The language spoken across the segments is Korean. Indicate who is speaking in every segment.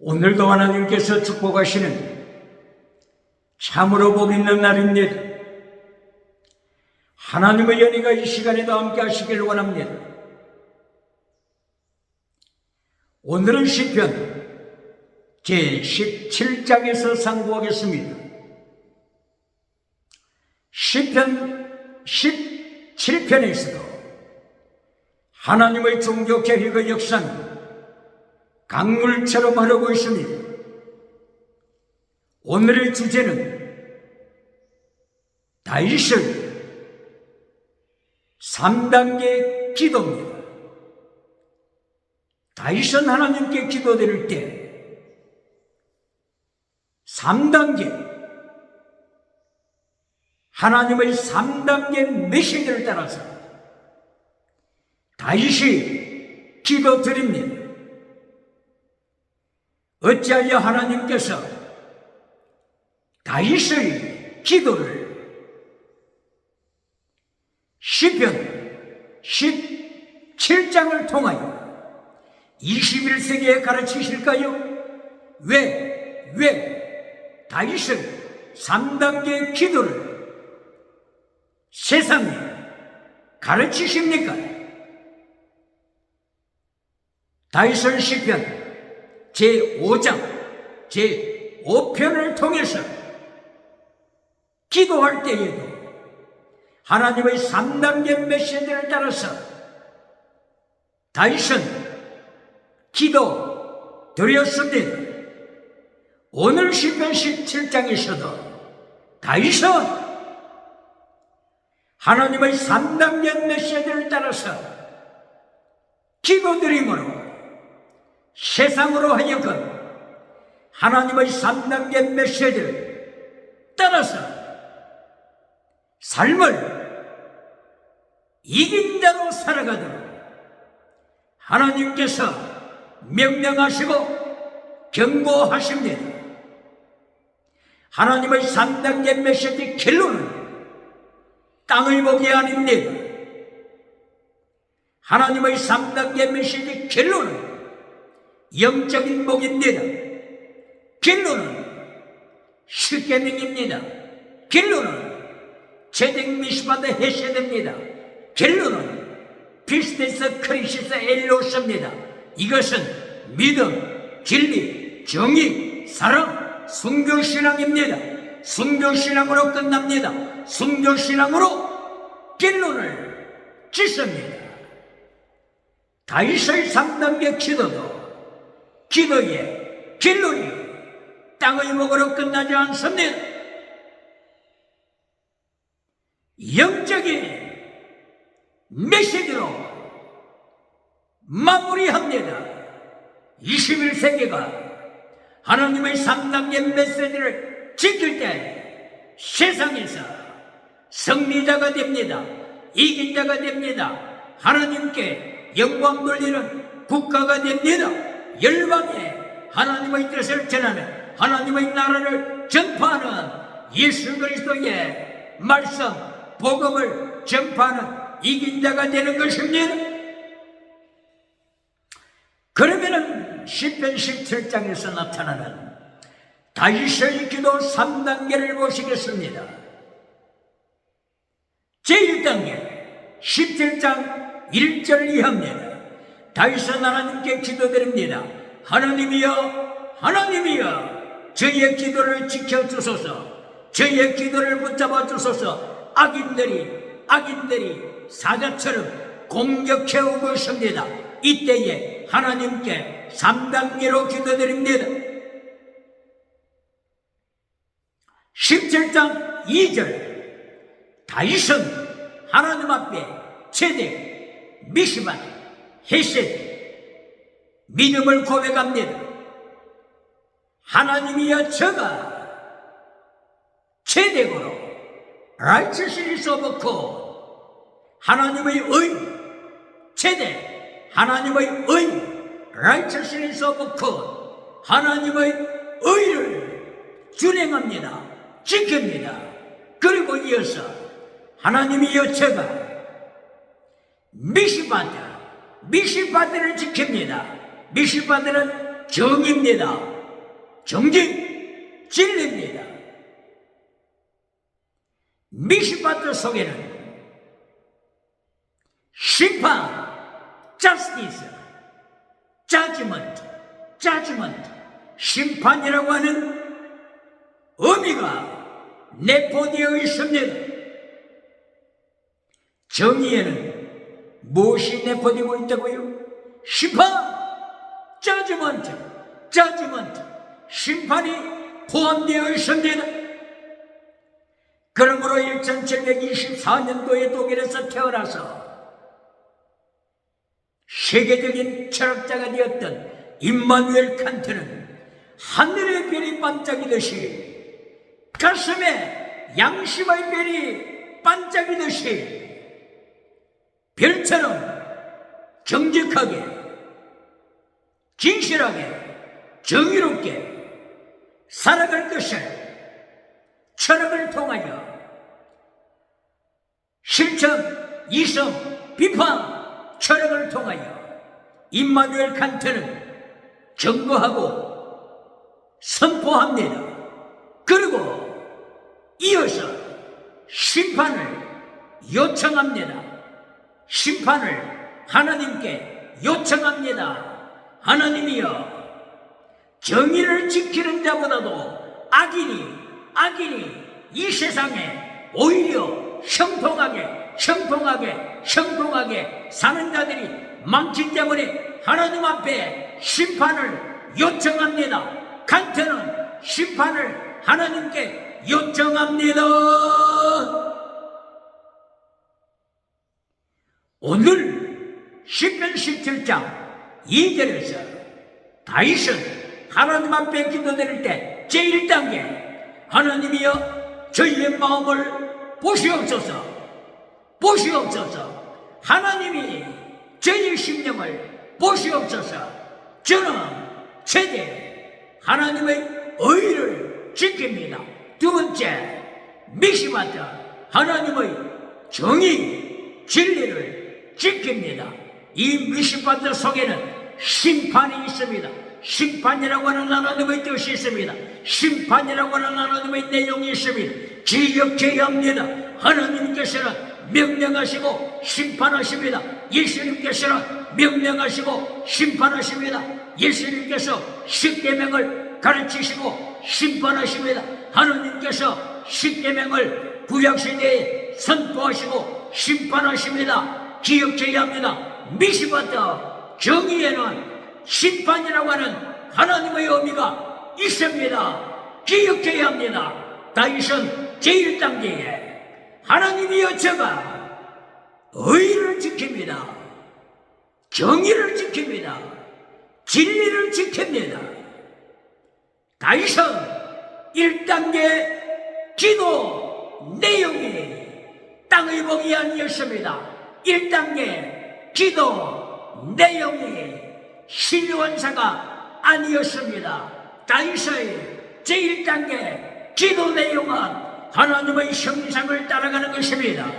Speaker 1: 오늘도 하나님께서 축복하시는 참으로 복 있는 날입니다. 하나님의 연희가 이 시간에도 함께 하시길 원합니다. 오늘은 시편 제17장에서 상고하겠습니다. 시편 17편에서도 하나님의 종교 개혁의 역사는 강물처럼 흐르고 있습니다. 오늘의 주제는 다윗의 3단계 기도입니다. 다윗은 하나님께 기도드릴 때 3단계, 하나님의 3단계 메시지를 따라서 다윗이 기도드립니다. 어찌하여 하나님께서 다윗의 기도를 시편 17장을 통하여 21세기에 가르치실까요? 왜 다윗의 3단계 기도를 세상에 가르치십니까? 다윗은 시편 제5장 제5편을 통해서 기도할 때에도 하나님의 3단계 메시지를 따라서 다윗은 기도 드렸습니다. 오늘 시편 17장에서도 다윗은 하나님의 3단계 메시지를 따라서 기도드림으로 세상으로 하여금 하나님의 3단계 메시지를 따라서 삶을 이긴 자로 살아가도록 하나님께서 명령하시고 경고하십니다. 하나님의 3단계 메시지 결론은 땅의 복이 아닙니다. 하나님의 3단계 메시지 결론은 영적인 복입니다. 결론은 십계명입니다. 결론은 제덱 미스바드 헤세드입니다. 결론은 피스테스 크리시스 엘로스입니다. 이것은 믿음, 진리, 정의, 사랑, 순교신앙입니다. 순교신앙으로 끝납니다. 순교신앙으로 결론을 짓습니다. 다윗의 3단계 기도도 기도의 결론이 땅의 복으로 끝나지 않습니다. 영적인 메시지로 마무리합니다. 21세기가 하나님의 3단계 메시지를 지킬 때 세상에서 승리자가 됩니다. 이긴 자가 됩니다. 하나님께 영광 돌리는 국가가 됩니다. 열방에 하나님의 뜻을 전하는, 하나님의 나라를 전파하는 예수 그리스도의 말씀, 복음을 전파하는 이긴 자가 되는 것입니다. 그러면은 시편 17장에서 나타나는 다윗의 기도 3단계를 보시겠습니다. 제1단계 17장 1절 이하입니다. 다윗은 하나님께 기도드립니다. 하나님이여, 하나님이여, 저희의 기도를 지켜주소서. 저희의 기도를 붙잡아 주소서. 악인들이 사자처럼 공격해오고 있습니다. 이때에 하나님께 3단계로 기도드립니다. 17장 2절 다윗은 하나님 앞에 제덱, 미스바, 헤세드 믿음을 고백합니다. 하나님이여, 저가 제덱으로 righteousness of God, 하나님의 의, 제덱, 하나님의 의, righteousness of God, 하나님의 의를 준행합니다. 지킵니다. 그리고 이어서 하나님이여, 제가 미시바드를 지킵니다. 미시바드는 정입니다. 정직, 진리입니다. 미시바트 속에는 심판, justice, judgment, 심판이라고 하는 의미가 내포되어 있습니다. 정의에는 무엇이 내포되고 있다고요? 심판, judgment, 심판이 포함되어 있습니다. 그러므로 1724년도에 독일에서 태어나서 세계적인 철학자가 되었던 임마누엘 칸트는 하늘의 별이 반짝이듯이 가슴에 양심의 별이 반짝이듯이 별처럼 정직하게, 진실하게, 정의롭게 살아갈 것을 철학을 통하여 실천, 이성, 비판, 철학을 통하여 임마누엘 칸트는 증거하고 선포합니다. 그리고 이어서 심판을 요청합니다. 심판을 하나님께 요청합니다. 하나님이여, 정의를 지키는 자보다도 악인이 이 세상에 오히려 형통하게 사는 자들이 많기 때문에 하나님 앞에 심판을 요청합니다. 칸트는 심판을 하나님께 요청합니다. 오늘 시편 17장 2절에서 다윗은 하나님 앞에 기도드릴 때 제1단계 하나님이여 저희의 마음을 보시옵소서. 하나님이 저희의 심령을 보시옵소서. 저는 최대 하나님의 의를 지킵니다. 두 번째, 미시마트 하나님의 정의, 진리를 지킵니다. 이 미시마트 속에는 심판이 있습니다. 심판이라고 하는 하나님의 뜻이 있습니다. 심판이라고 하는 하나님의 내용이 있습니다. 기억해야 합니다. 하나님께서는 명령하시고 심판하십니다. 예수님께서는 명령하시고 심판하십니다. 예수님께서 십계명을 가르치시고 심판하십니다. 하나님께서 십계명을 구약시대에 선포하시고 심판하십니다. 기억해야 합니다. 미시바트 정의에는 심판이라고 하는 하나님의 의미가 있습니다. 기억해야 합니다. 다윗은 제1단계에 하나님이여 저가 의를 지킵니다. 정의를 지킵니다. 진리를 지킵니다. 다윗은 1단계 기도 내용이 땅의 복이 아니었습니다. 1단계 기도 내용이 신원사가 아니었습니다. 다윗의 제1단계 기도 내용은 하나님의 형상을 따라가는 것입니다.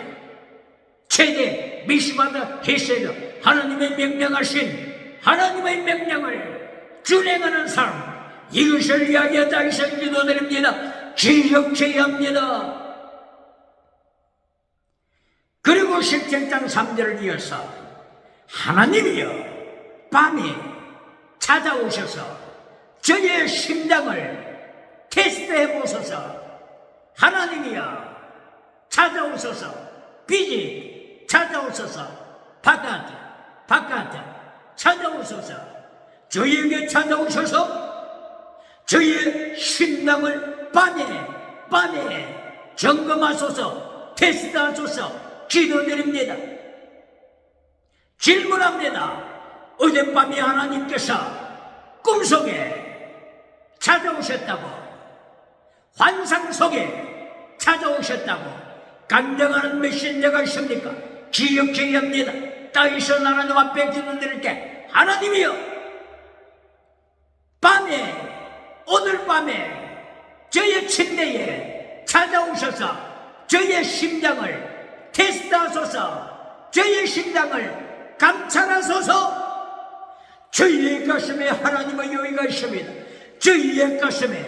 Speaker 1: 최대 미시마트 헤세드 하나님의 명령하신 하나님의 명령을 준행하는 삶, 이것을 이야기해 다윗은 기도드립니다. 기억해야 합니다. 그리고 17장 3절을 이어서 하나님이여 밤에 찾아오셔서 저의 심장을 테스트해 보소서. 하나님이여 찾아오소서. 빛이 찾아오소서. 바깥 찾아오소서. 저희에게 찾아오셔서 저희의 심장을 밤에 점검하소서. 테스트하소서. 기도드립니다. 질문합니다. 어젯밤에 하나님께서 꿈속에 찾아오셨다고, 환상 속에 찾아오셨다고 간증하는 메신저가 있습니까? 기억해야 합니다. 다윗은 하나님 앞에 기도드릴 때 하나님이여 오늘 밤에 저의 침대에 찾아오셔서 저의 심장을 테스트하소서. 저의 심장을 감찰하소서. 저희의 가슴에 하나님의 여의가 있습니다. 저희의 가슴에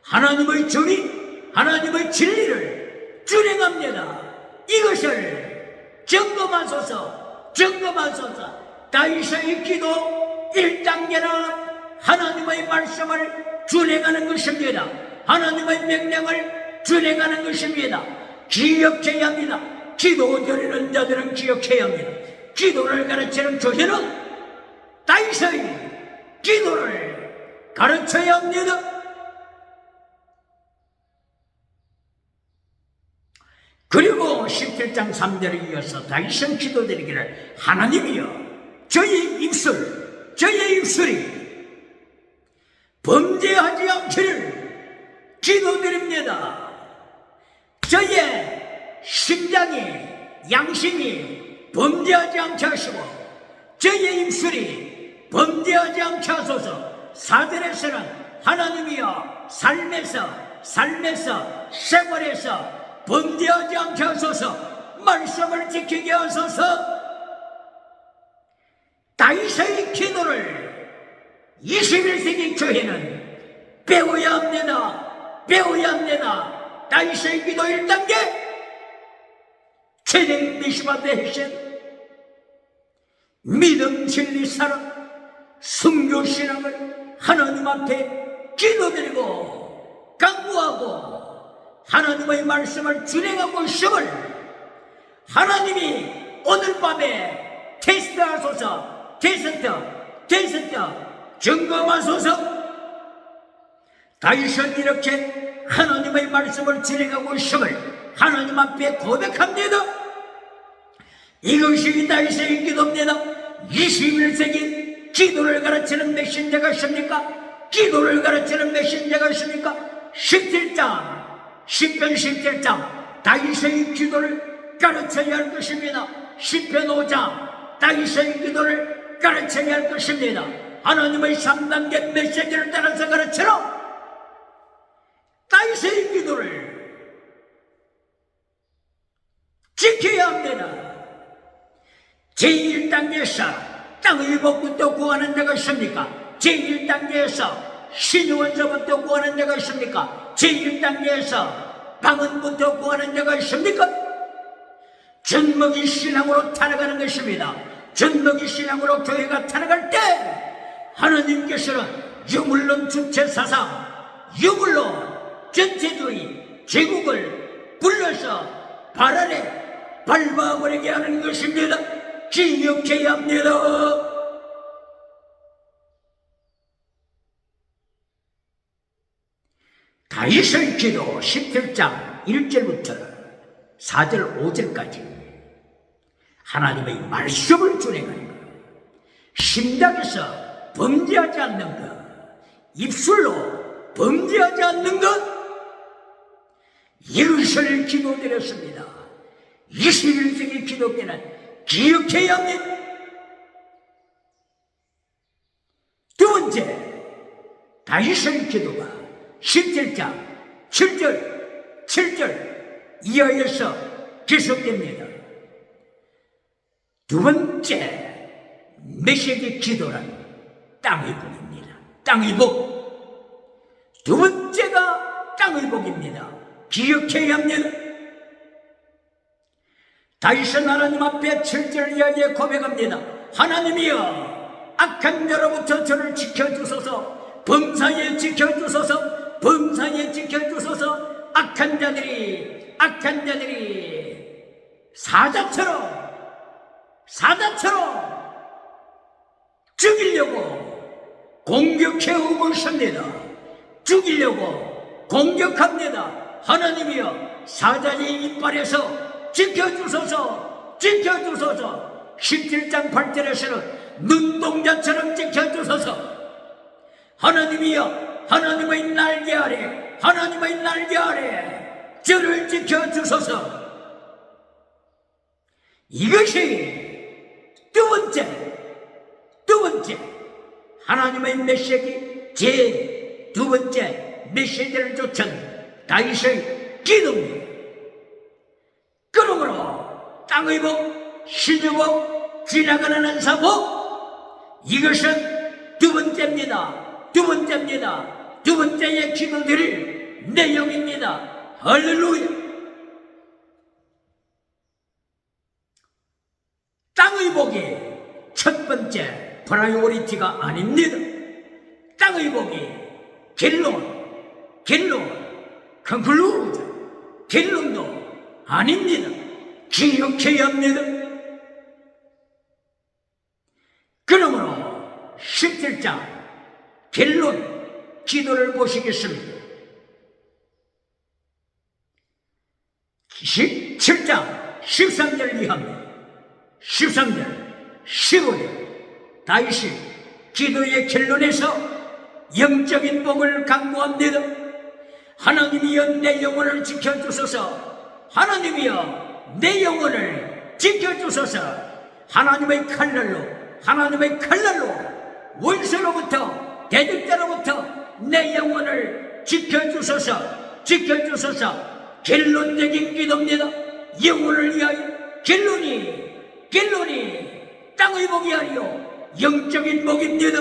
Speaker 1: 하나님의 정의, 하나님의 진리를 준행합니다. 이것을 점검하소서. 다윗의 기도 1단계는 하나님의 말씀을 준행하는 것입니다. 하나님의 명령을 준행하는 것입니다. 기억해야 합니다. 기도 드리는 자들은 기억해야 합니다. 기도를 가르치는 교회는 다윗의 기도를 가르쳐야 합니다. 그리고 17장 3절에 이어서 다윗은 기도드리기를 하나님이여 저의 입술이 범죄하지 않기를 기도드립니다. 저의 심장이 양심이 범죄하지 않게 하시고 저의 입술이 범죄하지 않게 하소서. 4절에서는 하나님이여 삶에서 생활에서 범죄하지 않게 하소서. 말씀을 지키게 하소서. 다윗의 기도를 21세기 교회는 배워야 합니다. 다윗의 기도 1단계 최대 미시바의 핵심 믿음, 진리, 사랑, 순교 신앙을 하나님 앞에 기도드리고 강구하고 하나님의 말씀을 준행하고 있음을 하나님이 오늘 밤에 테스트하소서. 테스트 점검하소서. 다윗은 이렇게 하나님의 말씀을 진행하고 있음을 하나님 앞에 고백합니다. 이것이 다윗의 기도입니다. 21세기 기도를 가르치는 메신저가 있습니까? 17장 시편 17장 다윗의 기도를 가르쳐야 할 것입니다. 시편 5장 다윗의 기도를 가르쳐야 할 것입니다. 하나님의 3단계 메시지를 따라서 가르쳐라. 다윗의 기도를 지켜야 합니다. 제1단계에서 땅의 복부터 구하는 자가 있습니까? 제1단계에서 신유원서부터 구하는 자가 있습니까? 제1단계에서 방언부터 구하는 자가 있습니까? 전먹이 신앙으로 타락하는 것입니다. 전먹이 신앙으로 교회가 타락할 때 하나님께서는 유물론 주체사상, 유물론 전체주의 제국을 불러서 발 아래 밟아버리게 하는 것입니다. 기억해야 합니다. 다윗의 기도 17장 1절부터 4절 5절까지 하나님의 말씀을 준행하는 것, 심장에서 범죄하지 않는 것, 입술로 범죄하지 않는 것, 이것을 기도드렸습니다. 21세기 기도 때는 기억해야 합니다. 두 번째, 다윗의 기도가 17장 7절 이하에서 계속됩니다. 두 번째 메시지 기도란 땅의 복입니다. 땅의 복. 두 번째가 땅의 복입니다. 기억해야 합니다. 다윗은 하나님 앞에 7절 이하에 고백합니다. 하나님이여 악한 자로부터 저를 지켜주소서. 범사에 지켜주소서. 악한 자들이 사자처럼 죽이려고 공격해 오고 있습니다. 죽이려고 공격합니다. 하나님이여 사자의 이빨에서 지켜주소서. 17장 8절에서는 눈동자처럼 지켜주소서. 하나님이여 하나님의 날개 아래 저를 지켜주소서. 이것이 두 번째 하나님의 메시지 제2 번째 메시지를 쫓은 다윗의 기도입니다. 그러므로 땅의 복, 신의 복, 지나가는 은사복, 이것은 두 번째입니다. 두 번째입니다. 두 번째의 기도드릴 내용입니다. 할렐루야. 땅의 복이 첫 번째 프라이오리티가 아닙니다. 땅의 복이 결론도 아닙니다. 기억해야 합니다. 그러므로 17장 결론 기도를 보시겠습니다. 17장 13절 이하입니다. 13절 15절 다윗이 기도의 결론에서 영적인 복을 강구합니다. 하나님이여 내 영혼을 지켜주소서. 하나님이여 내 영혼을 지켜주소서. 하나님의 칼날로 원수로부터 대적자로부터 내 영혼을 지켜주소서. 결론적인 기도입니다. 영혼을 위하여 결론이 땅의 복이 아니요 영적인 복입니다.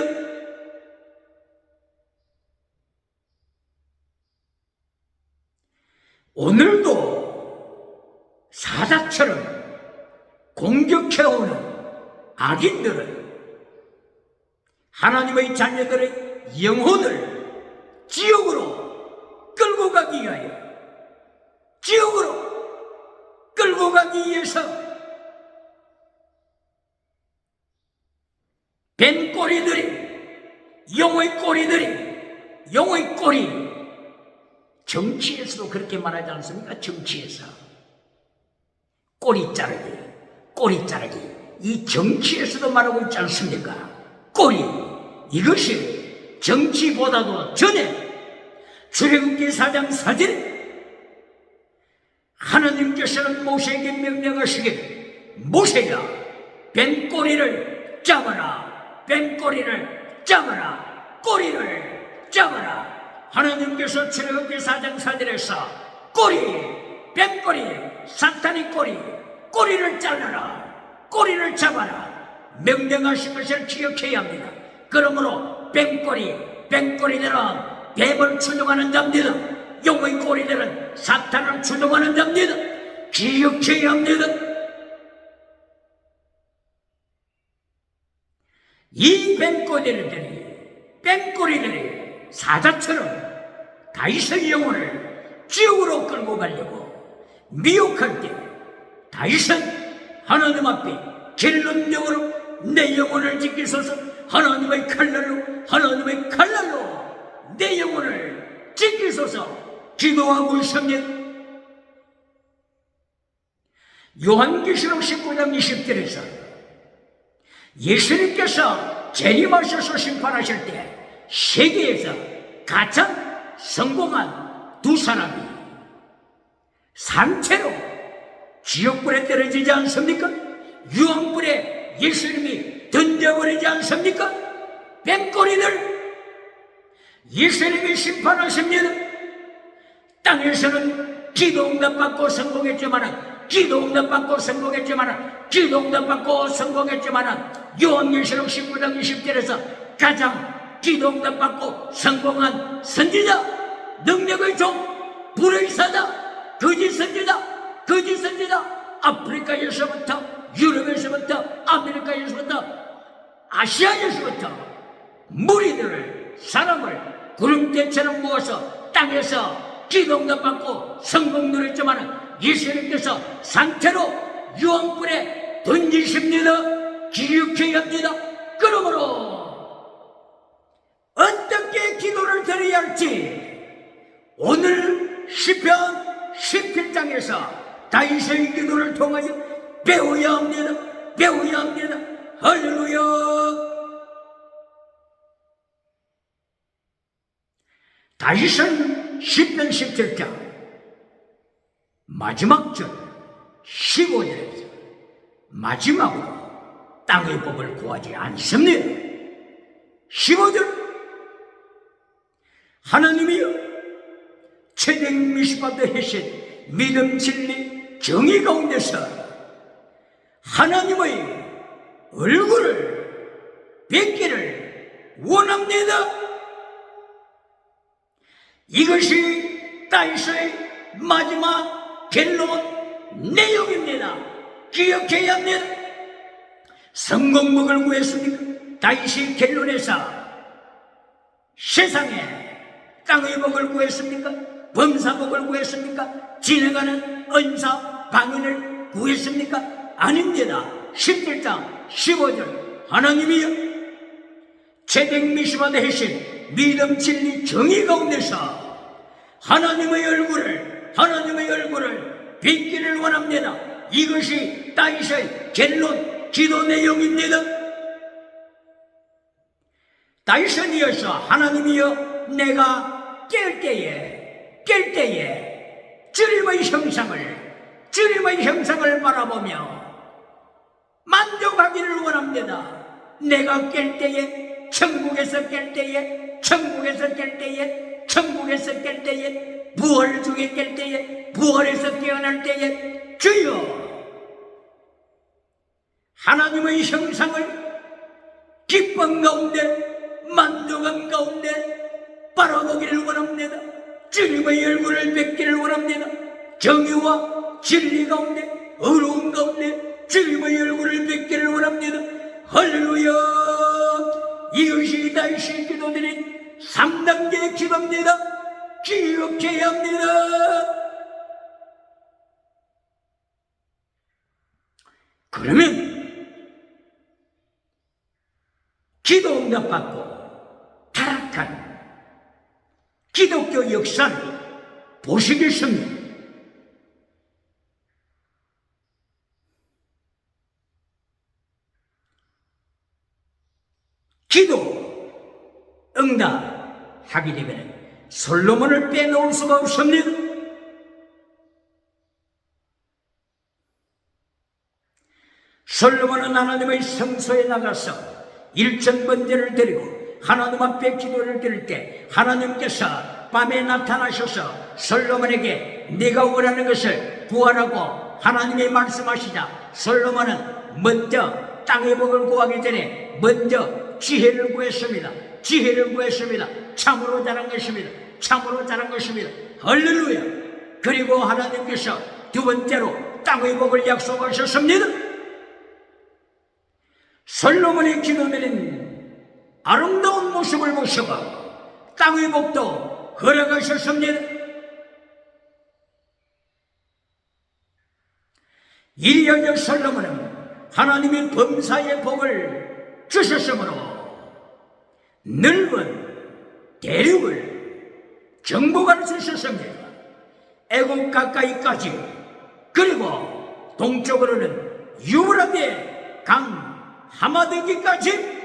Speaker 1: 오늘도 사자처럼 공격해오는 악인들은 하나님의 자녀들의 영혼을 지옥으로 끌고 가기 위해서 용의 꼬리 정치에서도 그렇게 말하지 않습니까? 정치에서 꼬리 자르기 이 정치에서도 말하고 있지 않습니까? 꼬리 이것이 정치보다도 전에 출애굽기 4장 4절에 하나님께서는 모세에게 명령하시기를 모세야 뱀꼬리를 잡아라. 꼬리를 잡아라. 하나님께서 출애굽기 4장 4절에서 뱀꼬리, 사탄의 꼬리를 잘라라. 꼬리를 잡아라. 명령하신 것을 기억해야 합니다. 그러므로 뱀꼬리들은 뱀을 추종하는 자입니다. 용의 꼬리들은 사탄을 추종하는 자입니다. 기억해야 합니다. 이 뱀꼬리들이 사자처럼 다윗의 영혼을 지옥으로 끌고 가려고 미혹할 때 다윗은 하나님 앞에 결론적으로 내 영혼을 지키소서. 하나님의 칼날로 내 영혼을 지키소서 기도하고 있습니다. 요한계시록 19장 20절에서 예수님께서 재림하셔서 심판하실 때 세계에서 가장 성공한 두 사람이 산채로 지옥불에 떨어지지 않습니까? 유황불에 예수님이 던져버리지 않습니까? 뱀꼬리들 예수님이 심판하십니다. 땅에서는 기도응답받고 성공했지만 요한계시록 19장 20절에서 가장 기도응답받고 성공한 선지자, 능력의 종, 불의 사자, 거짓 선지자, 아프리카에서부터 유럽에서부터 아메리카에서부터 아시아에서부터 무리들을 사람을 구름대처럼 모아서 땅에서 기도응답받고 성공 누렸지만 예수님께서 상태로 유황불에 던지십니다. 기억해야 합니다. 그러므로 어떻게 기도를 드려야 할지 오늘 시편 17장에서 다윗의 기도를 통하여 배워야 합니다. 할렐루야. 다윗은 시편 17장 마지막 절 15절에서 마지막으로 땅의 복을 구하지 않습니다. 15절 하나님이여 최댕 미스바드 헤셋 믿음 진리 정의 가운데서 하나님의 얼굴을 뵙기를 원합니다. 이것이 다윗의 마지막 결론 내용입니다. 기억해야 합니다. 성공복을 구했습니까? 다윗이 결론에서 세상에 땅의 복을 구했습니까? 범사복을 구했습니까? 지나가는 은사 방언을 구했습니까? 아닙니다. 11장 15절 하나님이여 채택 미시마 대신 믿음 진리 정의 가운데서 하나님의 얼굴을 뵙기를 원합니다. 이것이 다윗의 결론 기도 내용입니다. 다윗은 이어서 하나님이여 내가 깰 때에 주님의 형상을 바라보며 만족하기를 원합니다. 내가 깰 때에 천국에서 깰 때에 부활 중에 깰 때에 부활에서 깨어날 때에 주여 하나님의 형상을 기쁨 가운데 만족함 가운데 바라보기를 원합니다. 주님의 얼굴을 뵙기를 원합니다. 정의와 진리 가운데 어려움 가운데 주님의 얼굴을 뵙기를 원합니다. 할렐루야. 이것이 다윗이 기도드린 3단계의 기도입니다. 기억해야 합니다. 그러면 기도 응답받고 타락한 기독교 역사를 보시겠습니다. 기도 응답하게 되면 솔로몬을 빼놓을 수가 없습니다. 솔로몬은 하나님의 성소에 나가서 일천번제를 드리고 하나님 앞에 기도를 드릴 때 하나님께서 밤에 나타나셔서 솔로몬에게 네가 원하는 것을 구하라고 하나님이 말씀하시자 솔로몬은 먼저 땅의 복을 구하기 전에 먼저 지혜를 구했습니다. 참으로 잘한 것입니다. 할렐루야. 그리고 하나님께서 두 번째로 땅의 복을 약속하셨습니다. 솔로몬의 기도드린 아름다운 모습을 보시고 땅의 복도 허락하셨습니다. 이어져 솔로몬은 하나님의 범사의 복을 주셨으므로 넓은 대륙을 정복할 수 있었습니다. 애굽 가까이까지 그리고 동쪽으로는 유브라데 강 하마되기까지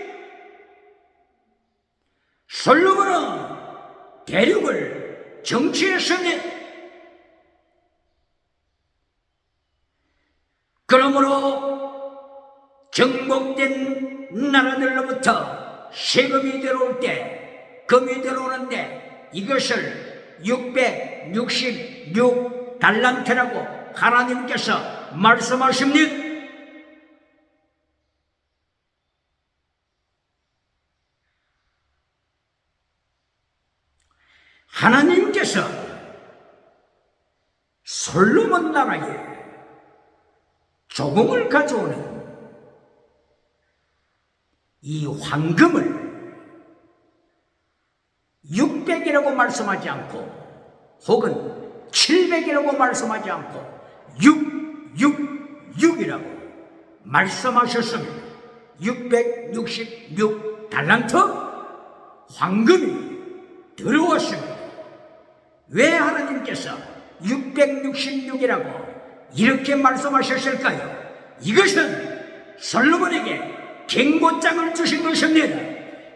Speaker 1: 솔로몬은 대륙을 정치했습니다. 그러므로 정복된 나라들로부터 세금이 들어올 때 금이 들어오는데 이것을 666달란트라고 하나님께서 말씀하십니다. 하나님께서 솔로몬 나라에 조공을 가져오는 이 황금을 600이라고 말씀하지 않고 혹은 700이라고 말씀하지 않고 666이라고 말씀하셨습니다. 666달란트 황금이 들어왔습니다. 왜 하나님께서 666이라고 이렇게 말씀하셨을까요? 이것은 솔로몬에게 경고장을 주신 것입니다.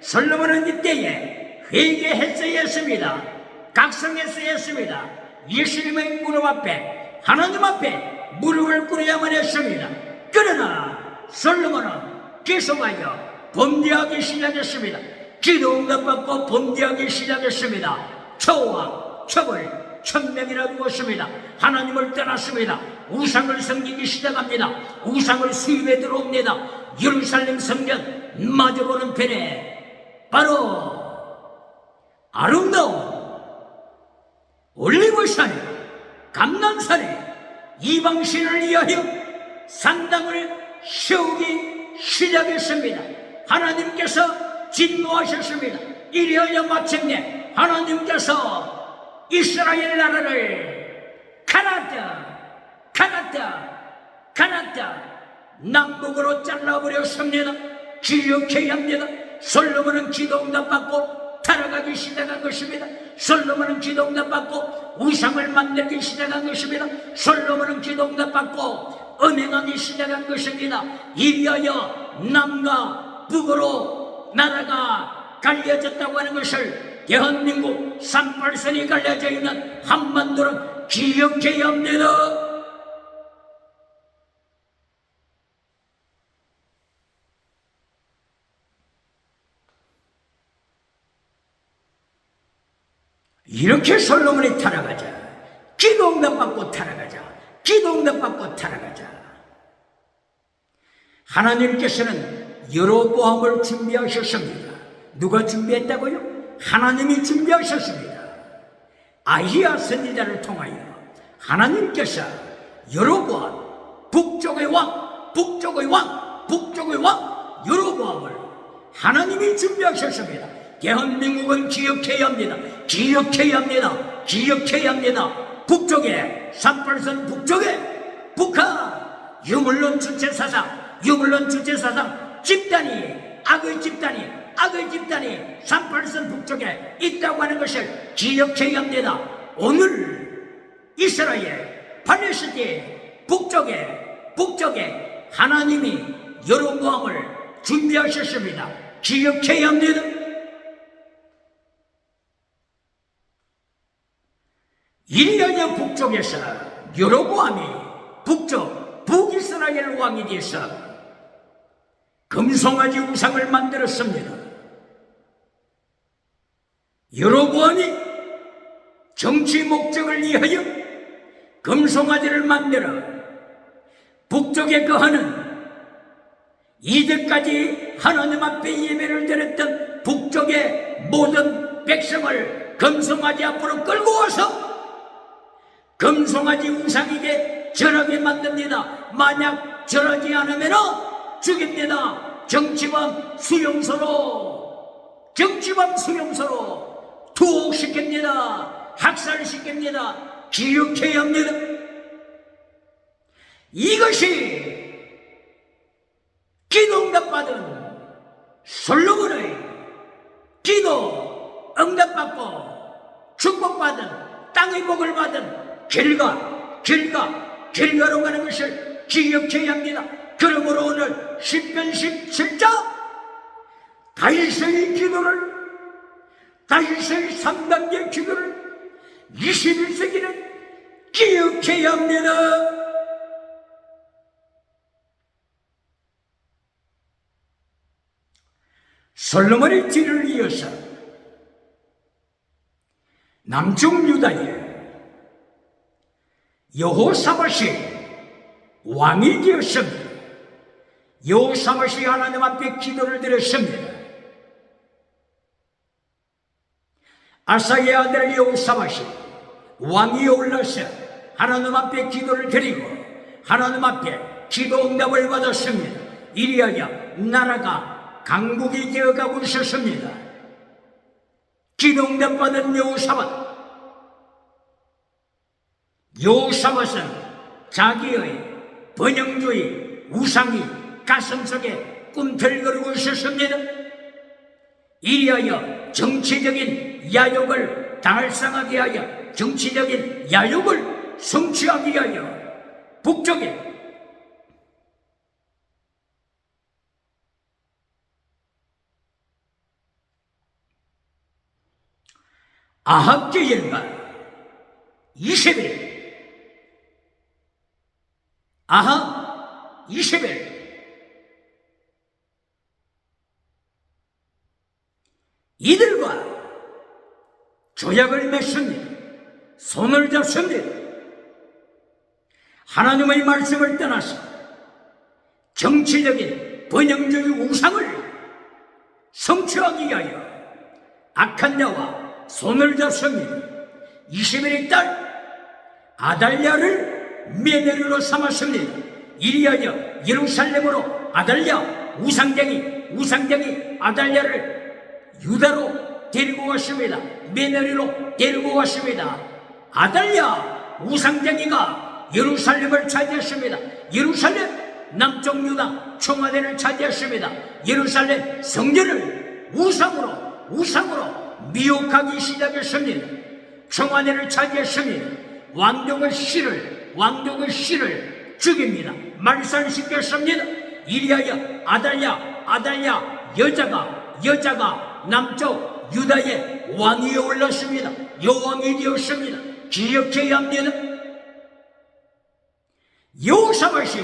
Speaker 1: 솔로몬은 이때에 회개했어야 했습니다. 각성했어야 했습니다. 예수님의 무릎 앞에 하나님 앞에 무릎을 꿇어야만 했습니다. 그러나 솔로몬은 계속하여 범죄하기 시작했습니다. 기도 응답받고 범죄하기 시작했습니다. 초와 첩을 천명이나 두었습니다. 하나님을 떠났습니다. 우상을 섬기기 시작합니다. 우상을 수입해 들어옵니다. 예루살렘 성전 마주보는 편에 바로 아름다운 이방신을 위하여 산당을 세우기 시작했습니다. 하나님께서 진노하셨습니다. 이리하여 마침내 하나님께서 이스라엘 나라를 가나다 남북으로 잘라버렸습니다. 기억해야 합니다. 솔로몬은 기도응답 받고 타락하기 시작한 것입니다. 솔로몬은 기도응답 받고 우상을 만들기 시작한 것입니다. 솔로몬은 기도응답 받고 음행하기 시작한 것입니다. 이리하여 남과 북으로 나라가 갈려졌다고 하는 것을 대한민국 38선이 갈려져 있는 한반도는 기억해야 합니다. 이렇게 솔로몬이 타락하자. 기도응답 받고 타락하자. 기도응답 받고 타락하자. 하나님께서는 여로보암을 준비하셨습니다. 누가 준비했다고요? 하나님이 준비하셨습니다. 아히야 선지자를 통하여 하나님께서 여로보암 북쪽의 왕 여로보암을 하나님이 준비하셨습니다. 대한민국은 기억해야 합니다. 기억해야 합니다. 북쪽에 38선 북쪽에 북한 유물론 주체사상 집단이 악의 집단이 38선 북쪽에 있다고 하는 것을 기억해야 합니다. 오늘 이스라엘 팔레스타인 북쪽에 하나님이 여로보암을 준비하셨습니다. 기억해야 합니다. 이리하여 북쪽에서 여로보암이 북이스라엘 왕이 되어서 금송아지 우상을 만들었습니다. 여로보암이 정치 목적을 위하여 금송아지를 만들어 북쪽에 거하는 이제까지 하나님 앞에 예배를 드렸던 북쪽의 모든 백성을 금송아지 앞으로 끌고 와서 금송아지 우상에게 절하게 만듭니다. 만약 절하지 않으면 죽입니다. 정치범 수용소로 투옥시킵니다. 학살시킵니다. 기억해야 합니다. 이것이 기도응답 받은 솔로몬의 기도 응답받고 축복받은 땅의 복을 받은 길가로 가는 것을 기억해야 합니다. 그러므로 오늘 시편 17장 다윗의 3단계 기도를 21세기는 기억해야 합니다. 솔로몬의 뒤를 이어서 남쪽 유다에 여호사밧이 왕이 되었습니다. 여호사밧이 하나님 앞에 기도를 드렸습니다. 아사의 아들 여호사밧이 왕이 올라서 하나님 앞에 기도를 드리고 하나님 앞에 기도 응답을 받았습니다. 이리하여 나라가 강국이 되어가고 있었습니다. 기도 응답 받은 여호사밧은 자기의 번영주의 우상이 가슴속에 꿈틀거리고 있었습니다. 이리하여 정치적인 야욕을 달성하게 하여 정치적인 야욕을 성취하게 하여 북쪽에 아합의 일가 이세벨 이들과 조약을 맺습니다. 손을 잡습니다. 하나님의 말씀을 떠나서 정치적인 번영적인 우상을 성취하기 위하여 악한 자와 손을 잡습니다. 이세벨의 딸 아달랴를 며느리로 삼았습니다. 이리하여 예루살렘으로 아달랴 우상쟁이 아달랴를 유다로 데리고 왔습니다. 며느리로 데리고 왔습니다. 아달랴 우상쟁이가 예루살렘을 차지했습니다. 예루살렘 남쪽 유다 청와대를 차지했습니다. 예루살렘 성전을 우상으로 미혹하기 시작했습니다. 청와대를 차지했습니다. 왕족의 씨를 죽입니다. 말살시켰습니다. 이리하여 아달랴 여자가 남쪽 유다의 왕위에 올랐습니다. 여왕이 되었습니다. 기억해야 합니다. 여호사밧이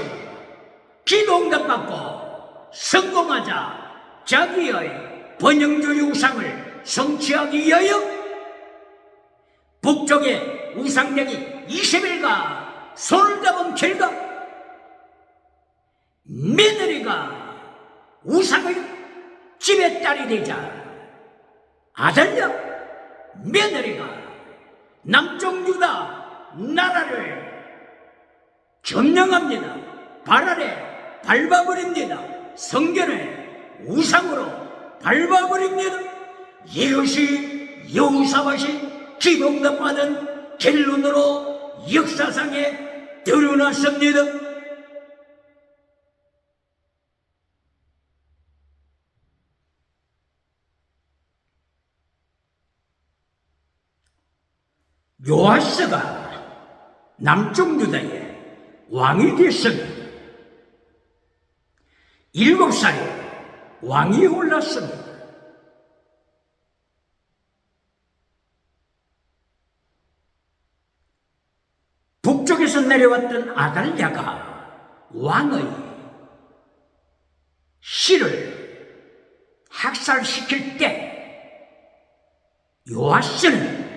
Speaker 1: 기도응답받고 성공하자 자기의 번영주의 우상을 성취하기 위하여 북쪽의 우상쟁이 이세벨과 손을 잡은 결과 며느리가 우상의 지배딸이 되자 아달랴 며느리가 남쪽 유다 나라를 점령합니다. 발 아래 밟아버립니다. 성전을 우상으로 밟아버립니다. 이것이 여호사밧이 기도응답받은 결론으로 역사상에 드러났습니다. 요아스가 남쪽 유다의 왕이 됐습니다. 7살에 왕위에 올랐습니다. 북쪽에서 내려왔던 아달랴가 왕의 씨를 학살시킬 때 요아스는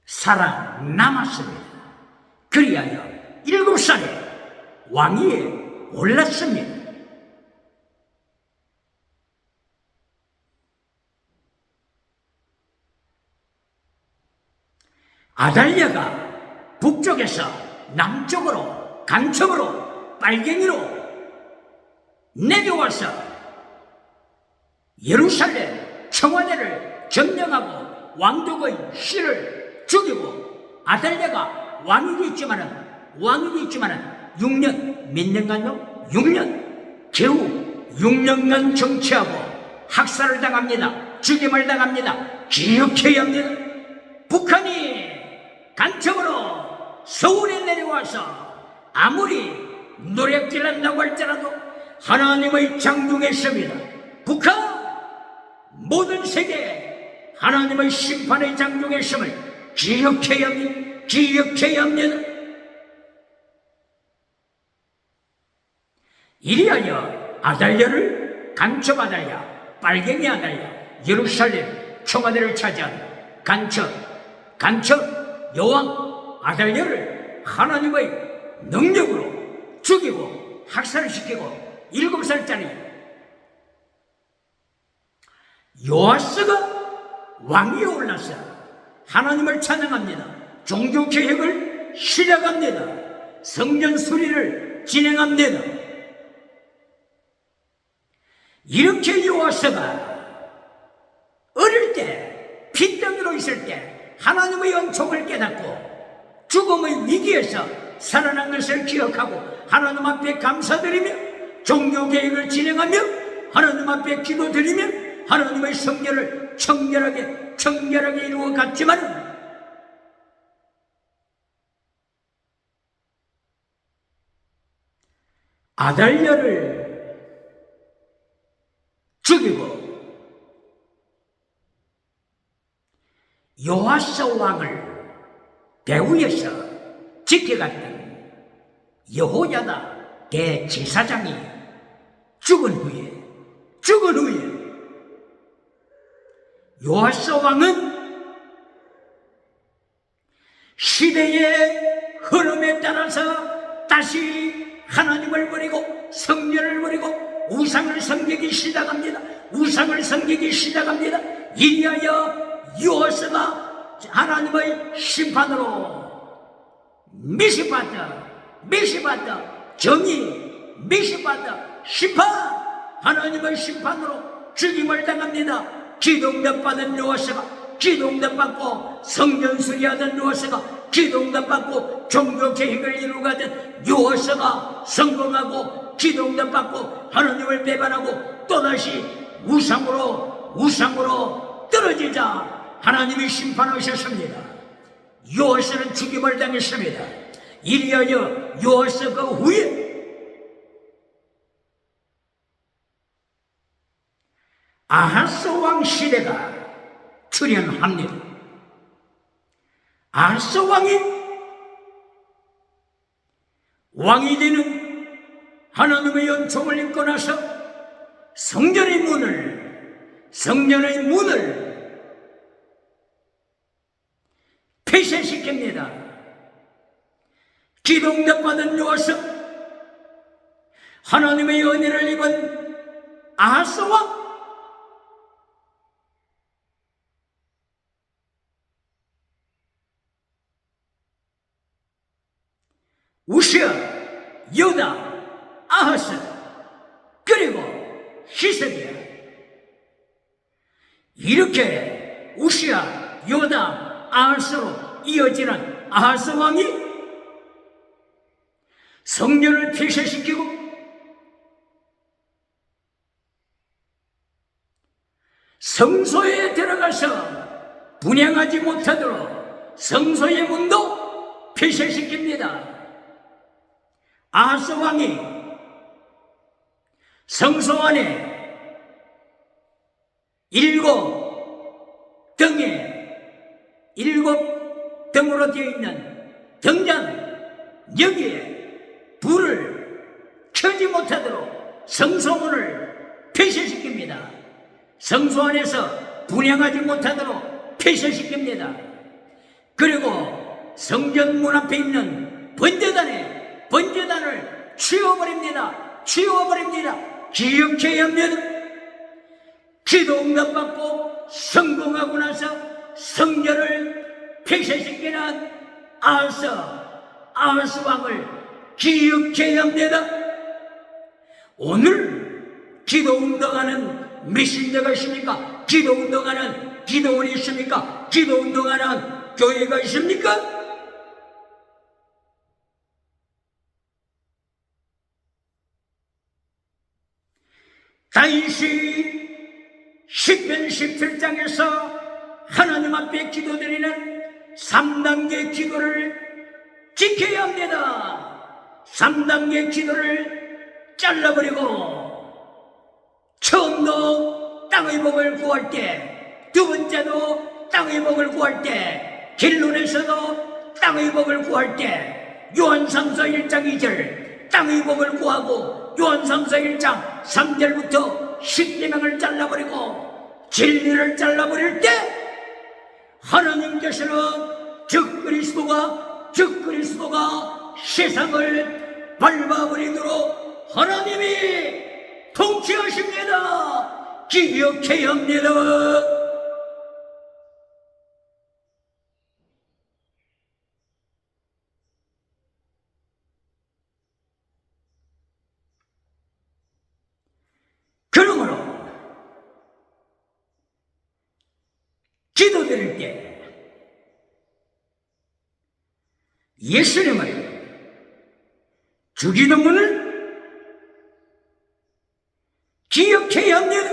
Speaker 1: 살아남았습니다. 그리하여 7살에 왕위에 올랐습니다. 아달랴가 북쪽에서 남쪽으로 간첩으로 빨갱이로 내려와서 예루살렘 청와대를 점령하고 왕족의 씨를 죽이고 아달랴가 왕이 됐지만은 6년 몇 년간요? 6년 겨우 6년간 정치하고 학살을 당합니다. 죽임을 당합니다. 기억해야 합니다. 북한이 간첩으로 서울에 내려와서 아무리 노력질한다고 할지라도 하나님의 장중했습니다. 북한 모든 세계에 하나님의 심판의 장중했음을 기억해야 합니다. 기억해야 합니다. 이리하여 아달랴를 간첩 아달랴, 빨갱이 아달랴, 예루살렘 청와대를 차지한 간첩 여왕 아달랴를 하나님의 능력으로 죽이고 학살시키고 7살짜리 요아스가 왕위에 올라서 하나님을 찬양합니다. 종교개혁을 시작합니다. 성전 수리를 진행합니다. 이렇게 요아스가 어릴 때 핏덩이로 있을 때 하나님의 은총을 깨닫고 죽음의 위기에서 살아난 것을 기억하고 하나님 앞에 감사드리며 종교개혁을 진행하며 하나님 앞에 기도드리며 하나님의 성결을 청결하게 이루어 갔지만 아달랴를 죽이고 요아스 왕을 대우에서 지켜갔던 여호야다 대제사장이 죽은 후에 요아스 왕은 시대의 흐름에 따라서 다시 하나님을 버리고 성전을 버리고 우상을 섬기기 시작합니다. 이리하여 요아스가 하나님의 심판으로 미시받아, 미시받아, 정의, 미시받아, 심판, 하나님의 심판으로 죽임을 당합니다. 기도응답 받은 요호세가, 기도응답 받고 성전 수리하던 요호세가, 기도응답 받고 종교 계획을 이루가던 요호세가 성공하고 기도응답 받고 하나님을 배반하고 또다시 우상으로 떨어지자 하나님이 심판하셨습니다. 요호세는 죽임을 당했습니다. 이리하여 요호세 그 후에 아하스 왕 시대가 출현합니다. 아하스 왕이 되는 하나님의 은총을 입고 나서 성전의 문을 폐쇄시킵니다. 기도응답 받은 요호세, 하나님의 은혜를 입은 아하스 왕, 우시아, 요다, 아하스, 그리고 히스기야. 이렇게 우시아, 요다, 아하스로 이어지는 아하스 왕이 성전을 폐쇄시키고 성소에 들어가서 분향하지 못하도록 성소의 문도 폐쇄시킵니다. 아하스 왕이 성소 안에 7 등으로 되어 있는 등잔 여기에 불을 켜지 못하도록 성소문을 폐쇄시킵니다. 성소 안에서 분향하지 못하도록 폐쇄시킵니다. 그리고 성전 문 앞에 있는 번제단을 치워버립니다. 기억해야 합니다. 기도 응답받고 성공하고 나서 성전을 폐쇄시키는 아하스 왕을 기억해야 합니다. 오늘 기도 운동하는 메신저가 있습니까? 기도 운동하는 기도원이 있습니까? 기도 운동하는 교회가 있습니까? 다윗이 시편 17장에서 하나님 앞에 기도드리는 3단계 기도를 지켜야 합니다. 3단계 기도를 잘라버리고 처음도 땅의 복을 구할 때, 두 번째도 땅의 복을 구할 때, 길론에서도 땅의 복을 구할 때, 요한상서 1장 2절 땅의 복을 구하고 요한상서 1장 3절부터 십계명을 잘라버리고 진리를 잘라버릴 때 하나님께서는 즉 그리스도가 세상을 밟아버리도록 하나님이 통치하십니다. 기억해야 합니다. 그러므로 기도드릴 때 예수님을 죽이는 분을 기억해야 합니다.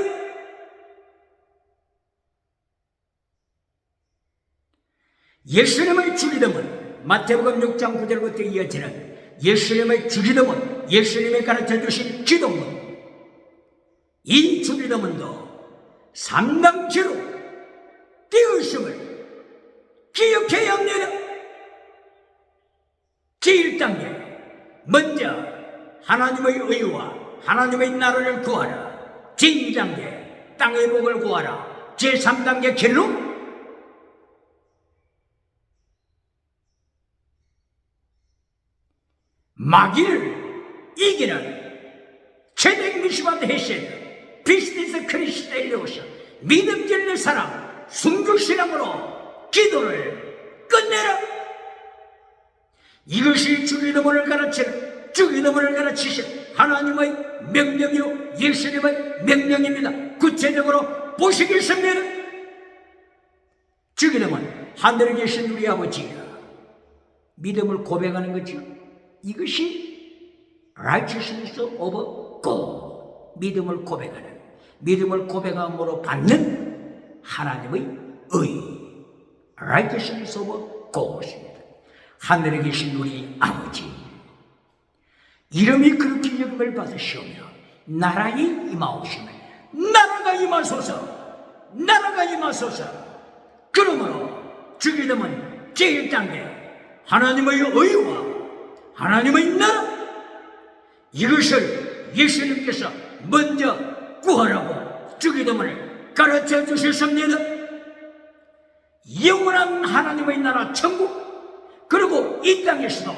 Speaker 1: 예수님을 죽이는 분, 마태복음 6장 9절부터 이어지는 예수님을 죽이는 분, 예수님이 가르쳐 주신 기도문, 이 죽이는 분도 3단계로 띄우심을 기억해야 합니다. 제1단계, 먼저 하나님의 의와 하나님의 나라를 구하라. 제2단계, 땅의 복을 구하라. 제3단계, 결론, 마귀를 이기는 최대 미시바드 헤셋, 비스니스 크리스텔리오스, 믿음질의 사람, 순교신앙으로 기도를 끝내라. 이것이 주기도문을 가르치는, 주기도문을 가르치신 하나님의 명령이요 예수님의 명령입니다. 구체적으로 보시겠습니다. 주기도문, 하늘에 계신 우리 아버지, 믿음을 고백하는 거죠. 이것이 righteousness of God, 믿음을 고백하는, 믿음을 고백함으로 받는 하나님의 의, righteousness of God입니다. 하늘에 계신 우리 아버지, 이름이 그렇게 여김을 받으시오며 나라에 임하옵시며 나라가 임하소서, 나라가 임하소서. 그러므로 주기도문 제1단계 하나님의 의와 하나님의 나라, 이것을 예수님께서 먼저 구하라고 주기도문을 가르쳐 주셨습니다. 영원한 하나님의 나라 천국, 그리고 이 땅에서도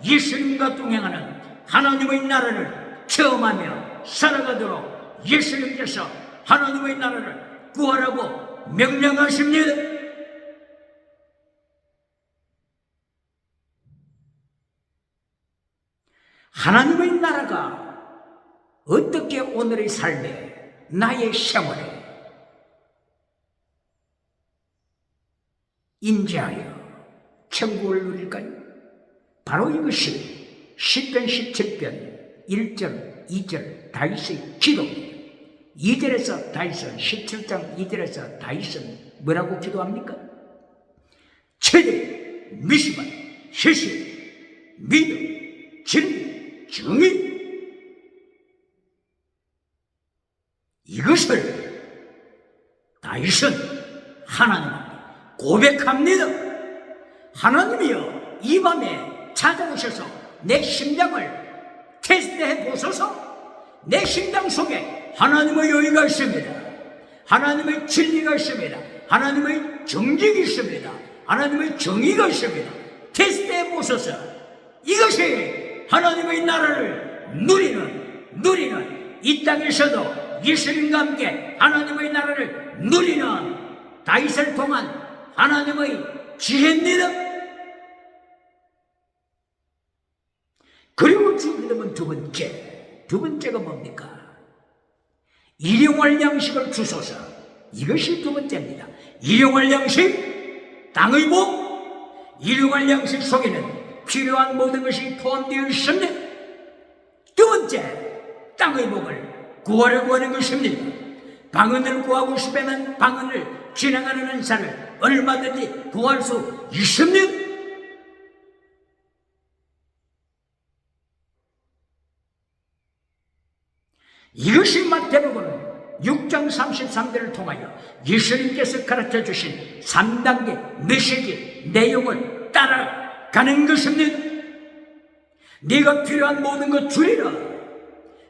Speaker 1: 예수님과 동행하는 하나님의 나라를 체험하며 살아가도록 예수님께서 하나님의 나라를 구하라고 명령하십니다. 하나님의 나라가 어떻게 오늘의 삶에, 나의 생활에 인지하여 천국을 누릴까요? 바로 이것이 시편 17편 1절 2절 다윗의 기도입니다. 2절에서 다윗은, 17장 2절에서 다윗은 뭐라고 기도합니까? 최대, 미심한, 희신, 믿음, 진리, 정의, 이것을 다윗은 하나님께 고백합니다. 하나님이여, 이 밤에 찾아오셔서 내 심장을 테스트해 보소서. 내 심장 속에 하나님의 의가 있습니다. 하나님의 진리가 있습니다. 하나님의 정직이 있습니다. 하나님의 정의가 있습니다. 테스트해 보소서. 이것이 하나님의 나라를 누리는 이 땅에서도 예수님과 함께 하나님의 나라를 누리는 다윗을 통한 하나님의 지혜입니다. 그리고 주기도문 두 번째가 뭡니까? 일용할 양식을 주소서. 이것이 두 번째입니다. 일용할 양식, 땅의 복. 일용할 양식 속에는 필요한 모든 것이 포함되어 있습니다. 두 번째, 땅의 복을 구하려고 하는 것입니다. 방언을 구하고 싶으면 방언을 진행하는 은사를 얼마든지 구할 수 있습니다. 이것이 마태복음 6장 33절을 통하여 예수님께서 가르쳐 주신 3단계 메시지 내용을 따라가는 것입니다. 네가 필요한 모든 것 주리라.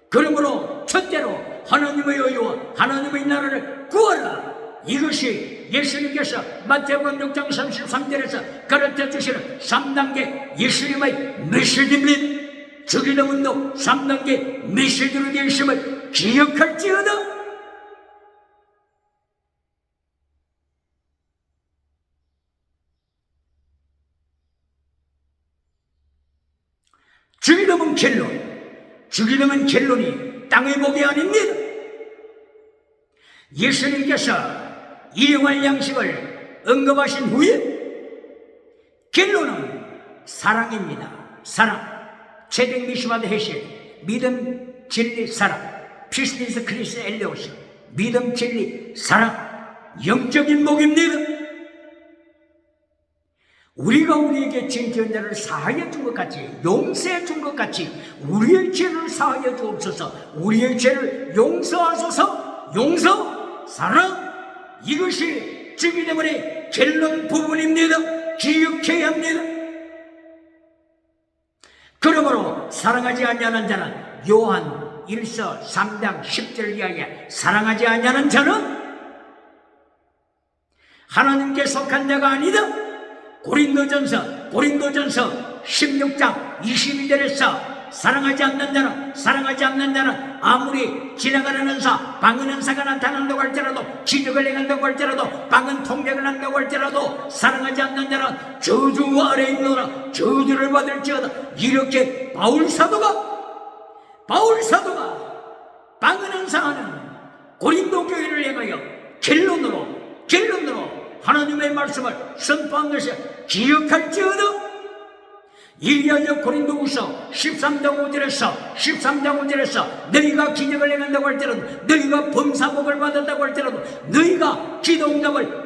Speaker 1: 그러므로 첫째로 하나님의 의와 하나님의 나라를 구하라. 이것이 예수님께서 마태복음 6장 33절에서 가르쳐 주시는 3단계 예수님의 메시지입니다. 주기도문도 3단계 메시지로 되어 있음을 기억할지어다. 주기도문 결론이 땅의 복이 아닙니다. 예수님께서 일용할 양식을 언급하신 후에 결론은 사랑입니다. 사랑. 채택 미시마드 해실, 믿음, 진리, 사랑, 피스티스 크리스 엘레오스, 믿음, 진리, 사랑, 영적인 복입니다. 우리가 우리에게 지은 죄를 사하여 준 것 같이, 용서해 준 것 같이 우리의 죄를 사하여 주옵소서. 우리의 죄를 용서하소서. 용서, 사랑, 이것이 주기도문의 결론 부분입니다. 기억해야 합니다. 그러므로 사랑하지 아니하는 자는, 요한 1서 3장 10절 이하에 사랑하지 아니하는 자는 하나님께 속한 자가 아니다. 고린도전서 16장 22절에서 사랑하지 않는 자는 아무리 지나가는 은사, 방언 은사가 나타난다고 할지라도, 기적을 행한다고 할지라도, 방언 통역을 한다고 할지라도, 사랑하지 않는 자는 저주 아래에 있노라, 저주를 받을지어다. 이렇게 바울 사도가 방언 은사하는 고린도 교회를 향하여 결론으로 하나님의 말씀을 선포한 것이 기억할지어다. 이리하여 고린도후서 13장 5절에서 너희가 기적을 행한다고 할지라도, 너희가 범사복을 받았다고 할지라도, 너희가 기도응답을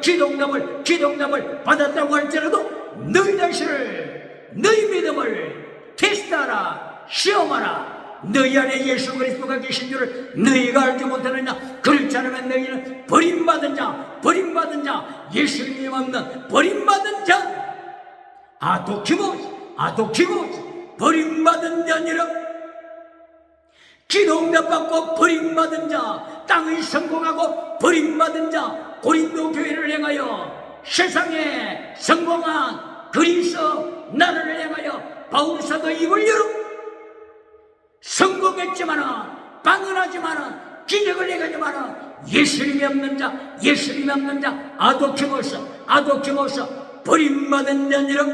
Speaker 1: 받았다고 할지라도, 너희 자신을, 너희 믿음을 테스트하라, 시험하라. 너희 안에 예수 그리스도가 계신 줄을 너희가 알지 못하느냐? 그렇지 않으면 너희는 버림받은 자, 예수님이 없는 버림받은 자, 아도키모스 버림받은 자니라. 기도응답 받고 버림받은 자, 땅의 성공하고 버림받은 자, 고린도 교회를 향하여, 세상에 성공한 그리스도 나라를 향하여 바울 사도 입을 열어 성공했지만은, 방언하지만은, 기적을 행하지만은 예수님이 없는 자, 아도키모스 버림받은 자니라.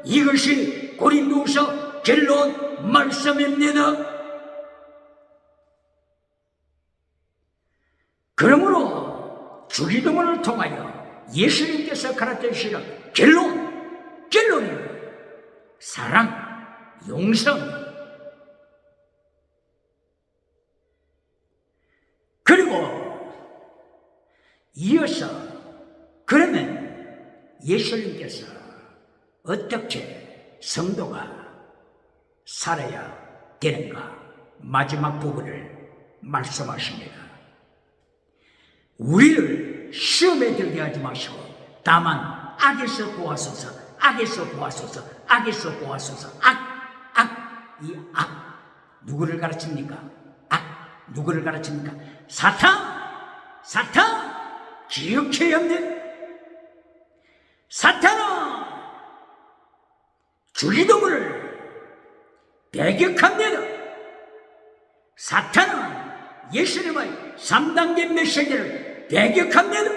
Speaker 1: 이것이 고린도후서 결론 말씀입니다. 그러므로 주기도문을 통하여 예수님께서 가르쳐주시는 결론이 사랑, 용서. 그리고 이어서, 그러면 예수님께서 어떻게 성도가 살아야 되는가? 마지막 부분을 말씀하십니다. 우리를 시험에 들게 하지 마시고, 다만 악에서 구하소서. 이 악 누구를 가르칩니까? 누구를 가르칩니까? 사탄 기억해야 합니다. 사탄은 주기도문을 배격합니다. 사탄은 예수님의 3단계 메시지를 배격합니다.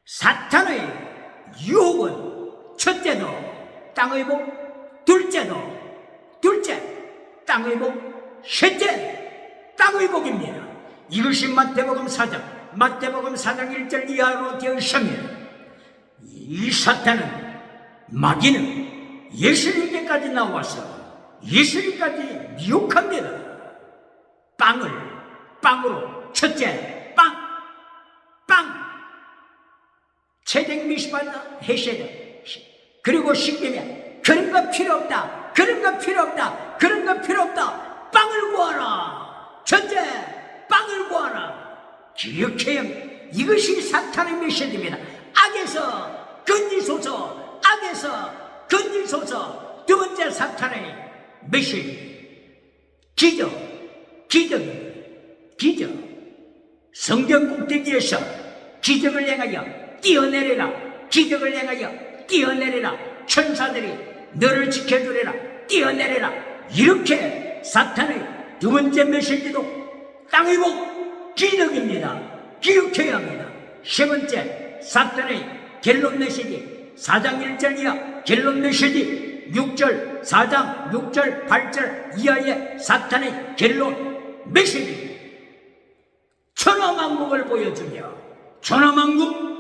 Speaker 1: 사탄의 유혹은 첫째도 땅의 복, 둘째 땅의 복, 셋째 땅의 복입니다. 이것이 마태복음 4장 1절 이하로 되어 있습니다. 이 사탄은, 마귀는 예수님께까지 나와서 예수님까지 미혹합니다. 빵으로 첫째 빵 체댕 미시바다 해셔야. 그리고 십계명 그런 거 필요 없다. 빵을 구하라. 첫째 빵을 구하라. 기억해야 합니다. 이것이 사탄의 메시지입니다. 악에서 건지소서. 두 번째 사탄의 메시지, 기적. 성경 꼭대기에서 기적을 행하여 뛰어내리라. 천사들이 너를 지켜주리라. 뛰어내리라. 이렇게 사탄의 두 번째 메시지도 땅의 복, 기적입니다. 기억해야 합니다. 세 번째 사탄의 결론 메시지, 4장 1절 이하 결론 메시지, 4장 6절 8절 이하의 사탄의 결론 메시지, 천하만국을 보여주며, 천하만국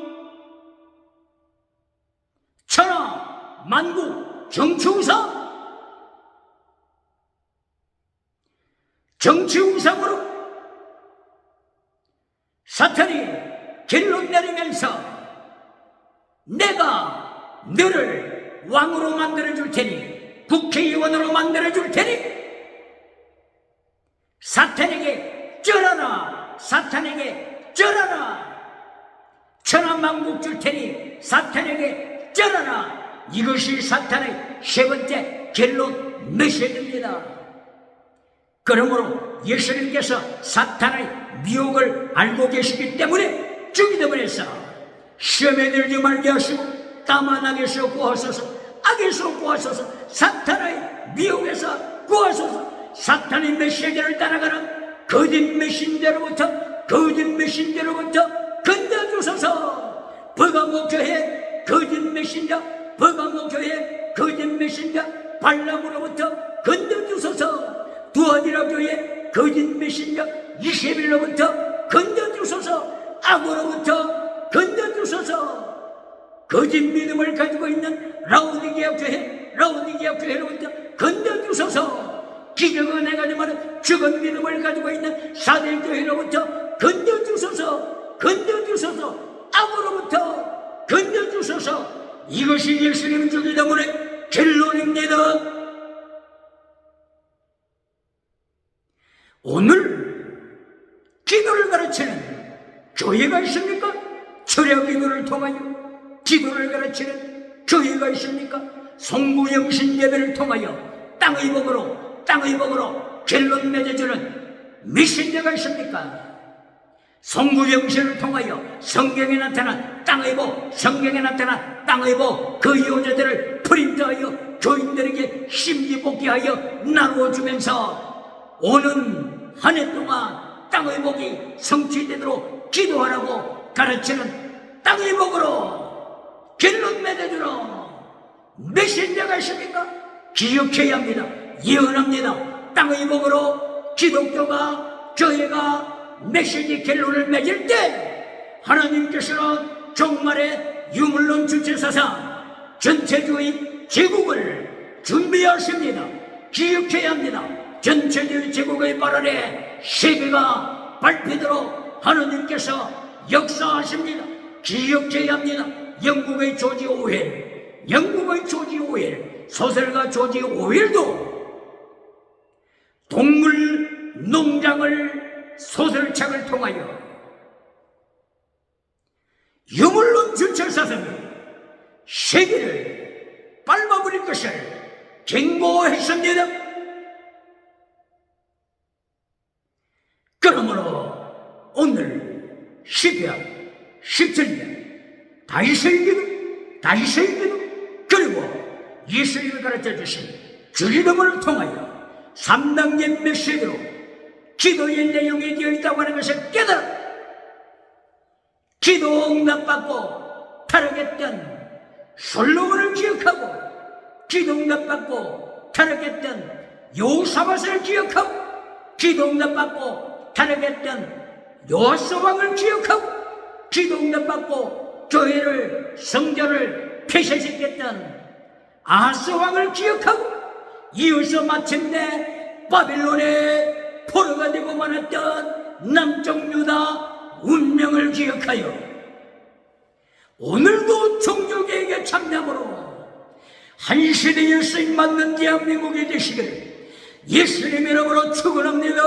Speaker 1: 정치우상으로 사탄이 결론 내리면서 내가 너를 왕으로 만들어줄 테니, 국회의원으로 만들어줄 테니 사탄에게 쩔어라. 천하만국 줄 테니 사탄에게 쩔어라. 이것이 사탄의 세 번째 결론 메시지입니다. 그러므로 예수님께서 사탄의 미혹을 알고 계시기 때문에 주기도문에서 시험에 들지 말게 하시고 다만 악에서 구하소서, 사탄의 미혹에서 구하소서. 사탄의 메시지를 따라가는 거짓 메신저로부터 건져주소서. 버가모 교회 거짓 메신저, 버가모 교회 거짓 메신저 발람으로부터 건져주소서. 두아디라 교회 거짓 메신저 이세벨로부터 건져주소서. 악으로부터 건져주소서. 거짓 믿음을 가지고 있는 라오디게아 교회로부터 건져주소서. 기적은 해가지만 죽은 믿음을 가지고 있는 사대교회로부터 건져주소서. 악으로부터 건져주소서. 이것이 예수님 주기 때문에 결론입니다. 오늘 기도를 가르치는 교회가 있습니까? 철야 기도를 통하여 기도를 가르치는 교회가 있습니까? 성구영신 예배를 통하여 땅의 복으로 결론 맺어주는 메신저가 있습니까? 성구영신을 통하여 성경에 나타난 땅의 복, 성경에 나타난 땅의 복, 그 요제들을 프린트하여 교인들에게 심지복귀하여 나누어주면서 오는 한 해 동안 땅의 복이 성취되도록 기도하라고 가르치는 땅의 복으로 결론 맺어주는 메신저가 있습니까? 기억해야 합니다. 예언합니다. 땅의 복으로 기독교가, 교회가 메시지 결론을 맺을 때 하나님께서는 종말의 유물론 주체사상 전체주의 제국을 준비하십니다. 기억해야 합니다. 전체주의 제국의 발언에 세계가 밟히도록 하나님께서 역사하십니다. 기억해야 합니다. 영국의 조지 오웰, 소설가 조지 오웰도 동물 농장을 소설책을 통하여 유물론 주체사상이 세계를 밟아버릴 것을 경고했습니다. 그러므로 오늘 시편 17년 다윗의 기도 그리고 예수님을 가르쳐 주신 주기도문을 통하여 3단계 메시지로 기도의 내용이 되어 있다고 하는 것을 깨달아 기도 응답받고 타락했던 솔로몬을 기억하고 기도 응답받고 타락했던 요사밧을 기억하고 기도 응답받고 타락했던 요아스 왕을 기억하고 기도 응답받고 교회를 성전을 폐쇄시켰던 아하스 왕을 기억하고 이어서 마침내 바빌론의 포로가 되고 말았던 남쪽 유다 운명을 기억하여 오늘도 종교개혁의 참담으로 한 시대에 쓰임받는 대한민국이 되시기를 예수님 이름으로 축원합니다.